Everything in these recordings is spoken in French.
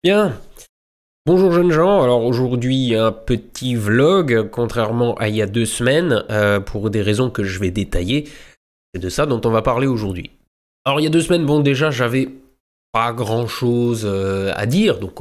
Bien, bonjour jeunes gens, alors aujourd'hui un petit vlog, contrairement à il y a 2 semaines, pour des raisons que je vais détailler, c'est de ça dont on va parler aujourd'hui. Alors il y a 2 semaines, bon déjà j'avais pas grand chose à dire, donc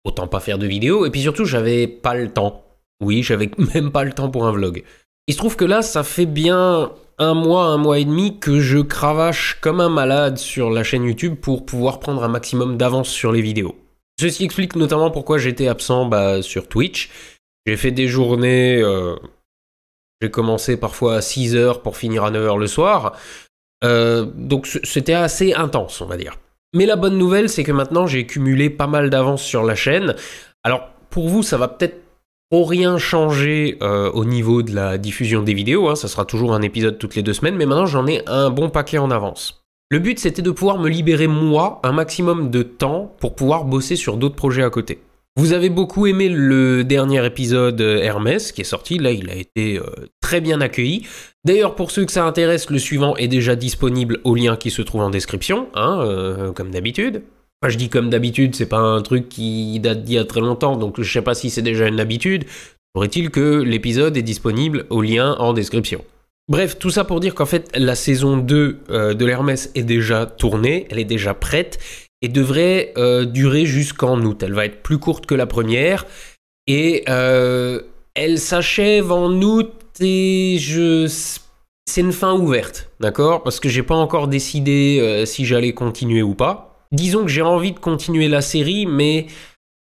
autant pas faire de vidéo, et puis surtout j'avais pas le temps. Oui, j'avais même pas le temps pour un vlog. Il se trouve que là ça fait bien un mois et demi que je cravache comme un malade sur la chaîne YouTube pour pouvoir prendre un maximum d'avance sur les vidéos. Ceci explique notamment pourquoi j'étais absent sur Twitch. J'ai fait des journées, j'ai commencé parfois à 6 heures pour finir à 9 heures le soir. Donc c'était assez intense, on va dire. Mais la bonne nouvelle, c'est que maintenant j'ai cumulé pas mal d'avance sur la chaîne. Alors pour vous, ça va peut-être pour rien changer au niveau de la diffusion des vidéos, hein, ça sera toujours un épisode toutes les 2 semaines, mais maintenant j'en ai un bon paquet en avance. Le but c'était de pouvoir me libérer moi un maximum de temps pour pouvoir bosser sur d'autres projets à côté. Vous avez beaucoup aimé le dernier épisode Hermès qui est sorti, là il a été très bien accueilli. D'ailleurs pour ceux que ça intéresse, le suivant est déjà disponible au lien qui se trouve en description, hein, comme d'habitude. Enfin, je dis comme d'habitude, c'est pas un truc qui date d'il y a très longtemps, donc je sais pas si c'est déjà une habitude. Faudrait-il que l'épisode est disponible au lien en description. Bref, tout ça pour dire qu'en fait, la saison 2 de l'Hermès est déjà tournée, elle est déjà prête, et devrait durer jusqu'en août. Elle va être plus courte que la première, et elle s'achève en août, et c'est une fin ouverte, d'accord? Parce que j'ai pas encore décidé si j'allais continuer ou pas. Disons que j'ai envie de continuer la série, mais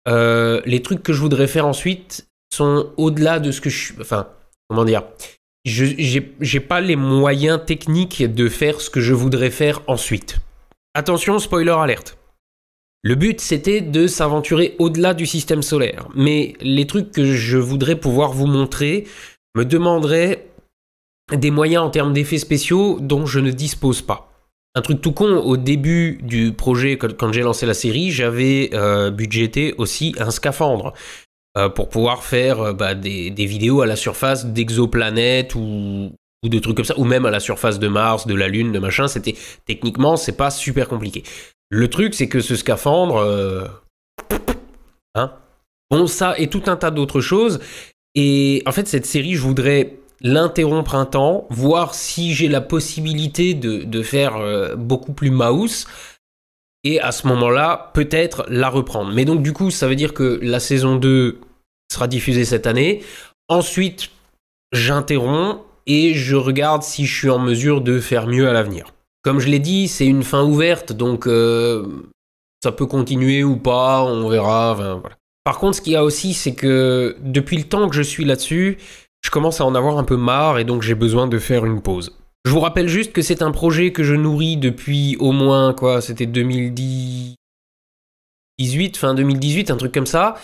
les trucs que je voudrais faire ensuite sont au-delà de ce que je suis... Enfin, comment dire? J'ai pas les moyens techniques de faire ce que je voudrais faire ensuite. Attention, spoiler alerte. Le but, c'était de s'aventurer au-delà du système solaire. Mais les trucs que je voudrais pouvoir vous montrer me demanderaient des moyens en termes d'effets spéciaux dont je ne dispose pas. Un truc tout con, au début du projet, quand j'ai lancé la série, j'avais budgété aussi un scaphandre pour pouvoir faire des vidéos à la surface d'exoplanètes ou de trucs comme ça, ou même à la surface de Mars, de la Lune, de machin. Techniquement, c'est pas super compliqué. Le truc, c'est que ce scaphandre, bon, ça et tout un tas d'autres choses. Et en fait, cette série, je voudrais l'interrompre un temps, voir si j'ai la possibilité de faire beaucoup plus mouse, et à ce moment-là, peut-être la reprendre. Mais donc du coup, ça veut dire que la saison 2 sera diffusée cette année. Ensuite, j'interromps et je regarde si je suis en mesure de faire mieux à l'avenir. Comme je l'ai dit, c'est une fin ouverte, donc ça peut continuer ou pas, on verra. Enfin, voilà. Par contre, ce qu'il y a aussi, c'est que depuis le temps que je suis là-dessus, je commence à en avoir un peu marre et donc j'ai besoin de faire une pause. Je vous rappelle juste que c'est un projet que je nourris depuis au moins, c'était 2018, fin 2018, un truc comme ça.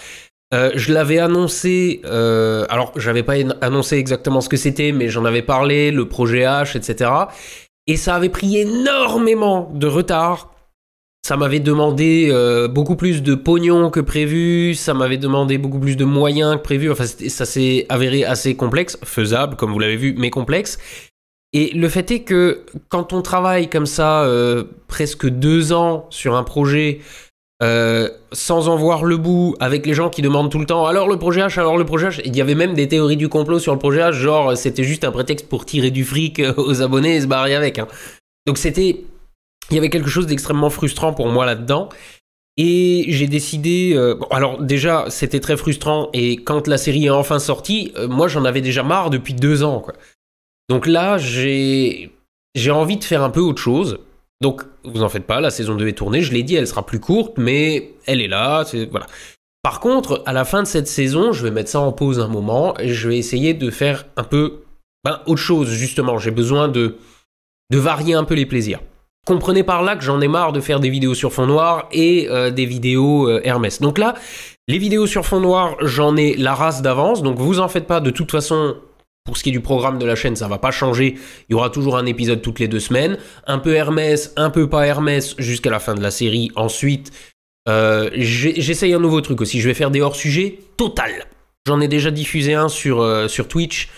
Je l'avais annoncé, alors j'avais pas annoncé exactement ce que c'était, mais j'en avais parlé, le projet H, etc. Et ça avait pris énormément de retard. Ça m'avait demandé beaucoup plus de pognon que prévu, ça m'avait demandé beaucoup plus de moyens que prévu, enfin ça s'est avéré assez complexe, faisable comme vous l'avez vu, mais complexe. Et le fait est que quand on travaille comme ça presque 2 ans sur un projet sans en voir le bout, avec les gens qui demandent tout le temps alors le projet H, il y avait même des théories du complot sur le projet H, genre c'était juste un prétexte pour tirer du fric aux abonnés et se barrer avec. Hein. Donc il y avait quelque chose d'extrêmement frustrant pour moi là-dedans. Et j'ai décidé... alors déjà, c'était très frustrant. Et quand la série est enfin sortie, moi j'en avais déjà marre depuis 2 ans. Quoi. Donc là, j'ai envie de faire un peu autre chose. Donc, vous en faites pas, la saison 2 est tournée. Je l'ai dit, elle sera plus courte, mais elle est là. Voilà. Par contre, à la fin de cette saison, je vais mettre ça en pause un moment. Et je vais essayer de faire un peu autre chose, justement. J'ai besoin de varier un peu les plaisirs. Comprenez par là que j'en ai marre de faire des vidéos sur fond noir et des vidéos Hermès. Donc là, les vidéos sur fond noir, j'en ai la race d'avance, donc vous en faites pas. De toute façon, pour ce qui est du programme de la chaîne, ça va pas changer. Il y aura toujours un épisode toutes les 2 semaines. Un peu Hermès, un peu pas Hermès, jusqu'à la fin de la série. Ensuite, j'essaye un nouveau truc aussi. Je vais faire des hors-sujets total. J'en ai déjà diffusé un sur Twitch,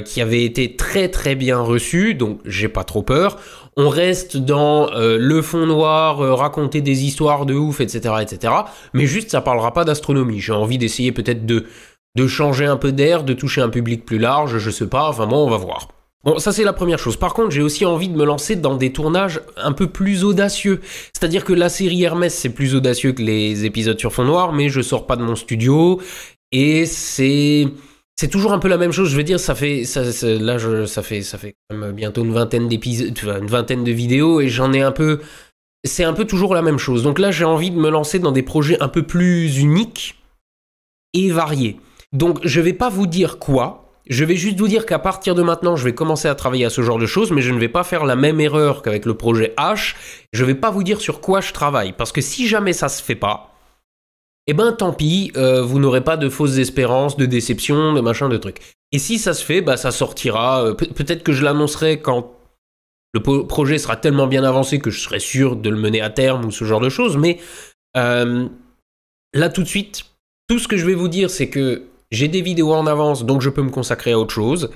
qui avait été très très bien reçu, donc j'ai pas trop peur. on reste dans le fond noir, raconter des histoires de ouf, etc., etc. Mais juste, ça parlera pas d'astronomie. J'ai envie d'essayer peut-être de changer un peu d'air, de toucher un public plus large, je sais pas, enfin bon, on va voir. Bon, ça c'est la première chose. Par contre, j'ai aussi envie de me lancer dans des tournages un peu plus audacieux. C'est-à-dire que la série Hermès, c'est plus audacieux que les épisodes sur fond noir, mais je sors pas de mon studio, et c'est toujours un peu la même chose. Je veux dire, ça fait quand même bientôt une vingtaine d'épisodes, une vingtaine de vidéos, et c'est un peu toujours la même chose. Donc là, j'ai envie de me lancer dans des projets un peu plus uniques et variés. Donc, je vais pas vous dire quoi. Je vais juste vous dire qu'à partir de maintenant, je vais commencer à travailler à ce genre de choses, mais je ne vais pas faire la même erreur qu'avec le projet H. Je vais pas vous dire sur quoi je travaille, parce que si jamais ça se fait pas, eh ben tant pis, vous n'aurez pas de fausses espérances, de déceptions, de machin, de trucs. Et si ça se fait, bah ça sortira. Peut-être que je l'annoncerai quand le projet sera tellement bien avancé que je serai sûr de le mener à terme ou ce genre de choses. Mais là tout de suite, tout ce que je vais vous dire, c'est que j'ai des vidéos en avance, donc je peux me consacrer à autre chose.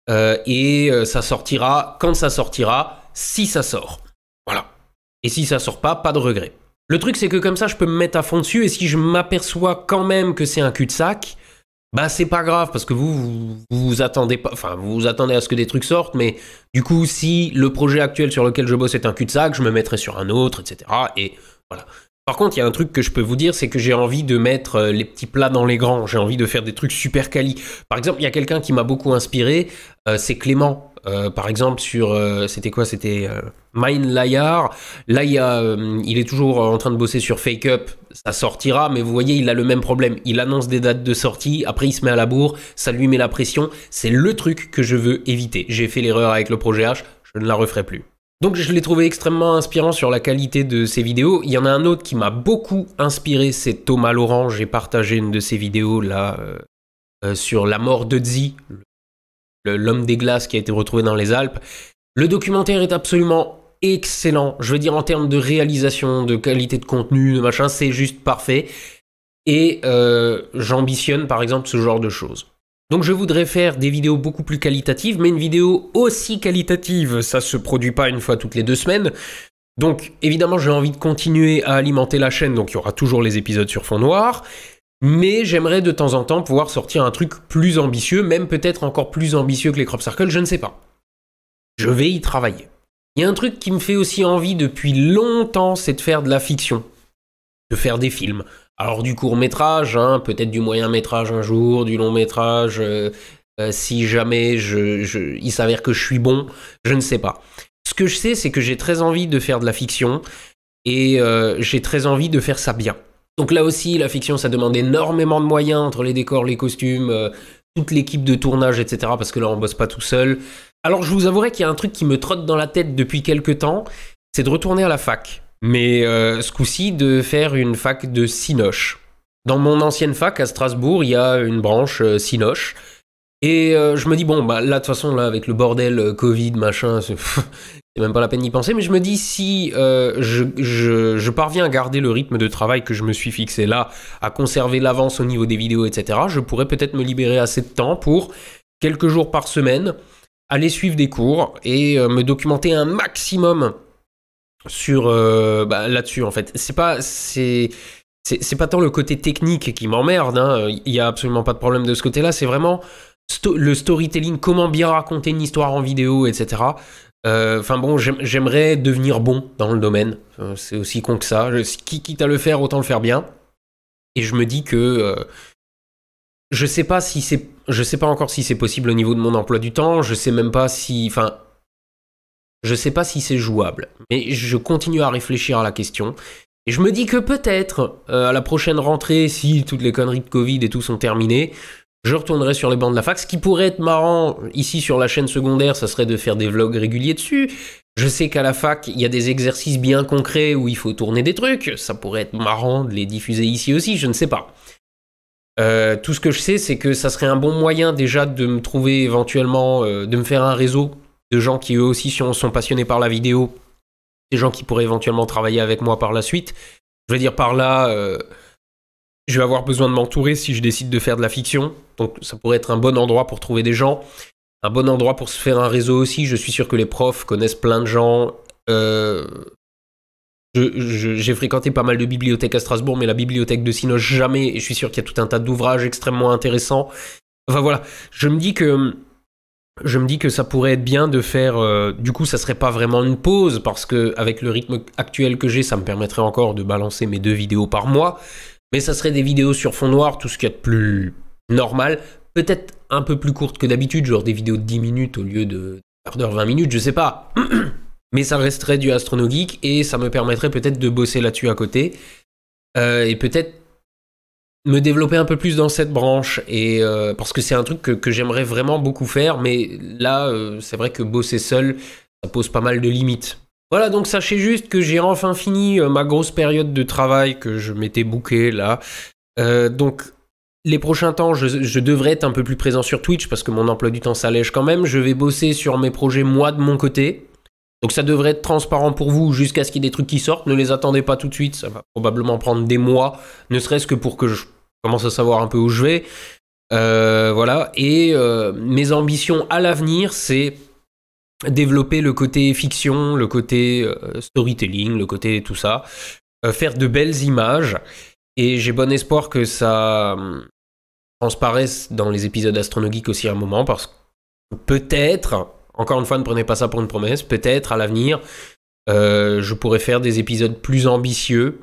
Et ça sortira quand ça sortira, si ça sort. Voilà. Et si ça sort pas de regret. Le truc, c'est que comme ça, je peux me mettre à fond dessus, et si je m'aperçois quand même que c'est un cul-de-sac, bah c'est pas grave, parce que vous attendez pas, enfin, vous vous attendez à ce que des trucs sortent, mais du coup, si le projet actuel sur lequel je bosse est un cul-de-sac, je me mettrai sur un autre, etc. Et voilà. Par contre, il y a un truc que je peux vous dire, c'est que j'ai envie de mettre les petits plats dans les grands. J'ai envie de faire des trucs super quali. Par exemple, il y a quelqu'un qui m'a beaucoup inspiré, c'est Clément. Par exemple, sur... c'était quoi? C'était Mine Layar. Là, il est toujours en train de bosser sur Fake Up. Ça sortira, mais vous voyez, il a le même problème. Il annonce des dates de sortie, après il se met à la bourre, ça lui met la pression. C'est le truc que je veux éviter. J'ai fait l'erreur avec le projet H, je ne la referai plus. Donc je l'ai trouvé extrêmement inspirant sur la qualité de ses vidéos. Il y en a un autre qui m'a beaucoup inspiré, c'est Thomas Laurent. J'ai partagé une de ses vidéos là sur la mort de Zi, l'homme des glaces qui a été retrouvé dans les Alpes. Le documentaire est absolument excellent. Je veux dire, en termes de réalisation, de qualité de contenu, de machin, c'est juste parfait. Et j'ambitionne par exemple ce genre de choses. Donc je voudrais faire des vidéos beaucoup plus qualitatives, mais une vidéo aussi qualitative, ça se produit pas une fois toutes les 2 semaines. Donc évidemment j'ai envie de continuer à alimenter la chaîne, donc il y aura toujours les épisodes sur fond noir, mais j'aimerais de temps en temps pouvoir sortir un truc plus ambitieux, même peut-être encore plus ambitieux que les Crop Circle, je ne sais pas. Je vais y travailler. Il y a un truc qui me fait aussi envie depuis longtemps, c'est de faire de la fiction, de faire des films. Alors du court-métrage, hein, peut-être du moyen-métrage un jour, du long-métrage, si jamais il s'avère que je suis bon, je ne sais pas. Ce que je sais, c'est que j'ai très envie de faire de la fiction, et j'ai très envie de faire ça bien. Donc là aussi, la fiction, ça demande énormément de moyens entre les décors, les costumes, toute l'équipe de tournage, etc. Parce que là, on bosse pas tout seul. Alors je vous avouerai qu'il y a un truc qui me trotte dans la tête depuis quelques temps, c'est de retourner à la fac. Mais ce coup-ci, de faire une fac de Cinoche. Dans mon ancienne fac à Strasbourg, il y a une branche Cinoche. Et je me dis, bon, bah là, de toute façon, là, avec le bordel Covid, machin, c'est même pas la peine d'y penser. Mais je me dis, si je parviens à garder le rythme de travail que je me suis fixé là, à conserver l'avance au niveau des vidéos, etc., je pourrais peut-être me libérer assez de temps pour, quelques jours par semaine, aller suivre des cours et me documenter un maximum sur là-dessus en fait. C'est pas tant le côté technique qui m'emmerde, hein. Il y a absolument pas de problème de ce côté-là, c'est vraiment le storytelling, comment bien raconter une histoire en vidéo, etc. Enfin bon, j'aimerais devenir bon dans le domaine, c'est aussi con que ça. Quitte à le faire, autant le faire bien. Et je me dis que je sais pas encore si c'est possible au niveau de mon emploi du temps, je sais pas si c'est jouable, mais je continue à réfléchir à la question. Et je me dis que peut-être, à la prochaine rentrée, si toutes les conneries de Covid et tout sont terminées, je retournerai sur les bancs de la fac. Ce qui pourrait être marrant, ici sur la chaîne secondaire, ça serait de faire des vlogs réguliers dessus. Je sais qu'à la fac, il y a des exercices bien concrets où il faut tourner des trucs. Ça pourrait être marrant de les diffuser ici aussi, je ne sais pas. Tout ce que je sais, c'est que ça serait un bon moyen déjà de me trouver éventuellement, de me faire un réseau de gens qui eux aussi sont passionnés par la vidéo, des gens qui pourraient éventuellement travailler avec moi par la suite. Je veux dire par là, je vais avoir besoin de m'entourer si je décide de faire de la fiction, donc ça pourrait être un bon endroit pour trouver des gens. un bon endroit pour se faire un réseau aussi. Je suis sûr que les profs connaissent plein de gens. J'ai fréquenté pas mal de bibliothèques à Strasbourg, mais la bibliothèque de Sinoche jamais, et je suis sûr qu'il y a tout un tas d'ouvrages extrêmement intéressants. Enfin voilà, je me dis que ça pourrait être bien de faire... du coup, ça serait pas vraiment une pause, parce que avec le rythme actuel que j'ai, ça me permettrait encore de balancer mes 2 vidéos par mois, mais ça serait des vidéos sur fond noir, tout ce qu'il y a de plus normal, peut-être un peu plus courtes que d'habitude, genre des vidéos de 10 minutes au lieu de quart d'heure, 20 minutes, je sais pas. Mais ça resterait du AstronoGeek et ça me permettrait peut-être de bosser là-dessus à côté et peut-être me développer un peu plus dans cette branche et parce que c'est un truc que j'aimerais vraiment beaucoup faire, mais là c'est vrai que bosser seul, ça pose pas mal de limites. Voilà, donc sachez juste que j'ai enfin fini ma grosse période de travail que je m'étais booké là. Donc les prochains temps, je devrais être un peu plus présent sur Twitch parce que mon emploi du temps s'allège quand même. Je vais bosser sur mes projets moi de mon côté. Donc ça devrait être transparent pour vous jusqu'à ce qu'il y ait des trucs qui sortent. Ne les attendez pas tout de suite, ça va probablement prendre des mois, ne serait-ce que pour que je commence à savoir un peu où je vais. Voilà, et mes ambitions à l'avenir, c'est développer le côté fiction, le côté storytelling, le côté tout ça, faire de belles images, et j'ai bon espoir que ça transparaisse dans les épisodes AstronoGeek aussi à un moment, parce que peut-être... Encore une fois, ne prenez pas ça pour une promesse. Peut-être à l'avenir, je pourrais faire des épisodes plus ambitieux,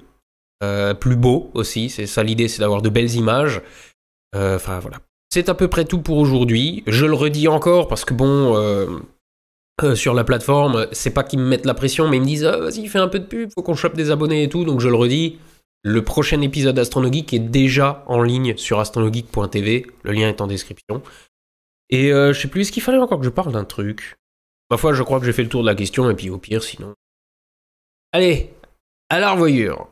plus beaux aussi. C'est ça l'idée, c'est d'avoir de belles images. Enfin voilà. C'est à peu près tout pour aujourd'hui. Je le redis encore parce que bon, sur la plateforme, c'est pas qu'ils me mettent la pression, mais ils me disent vas-y, fais un peu de pub, faut qu'on chope des abonnés et tout. Donc je le redis. Le prochain épisode d'AstronoGeek est déjà en ligne sur astronogeek.tv. Le lien est en description. Et je sais plus, est-ce qu'il fallait encore que je parle d'un truc? Ma foi, je crois que j'ai fait le tour de la question, et puis au pire, sinon... Allez, à la revoyure!